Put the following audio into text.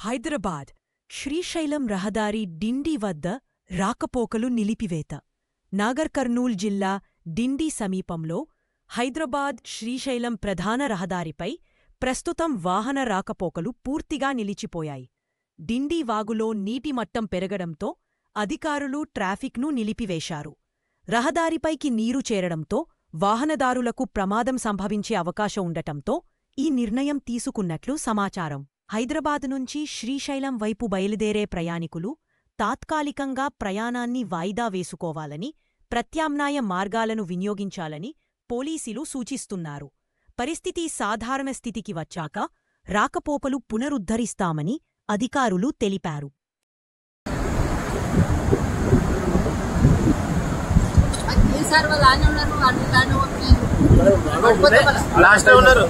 హైదరాబాద్ శ్రీశైలం రహదారి డిండి వద్ద రాకపోకలు నిలిపివేత. నాగర్ కర్నూల్ జిల్లా డిండి సమీపంలో హైదరాబాద్ శ్రీశైలం ప్రధాన రహదారిపై ప్రస్తుతం వాహన రాకపోకలు పూర్తిగా నిలిచిపోయాయి. డిండి వాగులో నీటిమట్టం పెరగడంతో అధికారులు ట్రాఫిక్ను నిలిపివేశారు. రహదారిపైకి నీరు చేరడంతో వాహనదారులకు ప్రమాదం సంభవించే అవకాశం ఉండటంతో ఈ నిర్ణయం తీసుకున్నట్లు సమాచారం. హైదరాబాద్ నుంచి శ్రీశైలం వైపు బయలుదేరే ప్రయాణికులు తాత్కాలికంగా ప్రయాణాన్ని వాయిదా వేసుకోవాలని, ప్రత్యామ్నాయ మార్గాలను వినియోగించాలని పోలీసులు సూచిస్తున్నారు. పరిస్థితి సాధారణ స్థితికి వచ్చాక రాకపోకలు పునరుద్ధరిస్తామని అధికారులు తెలిపారు. లాస్ట్ ఉన్నారు.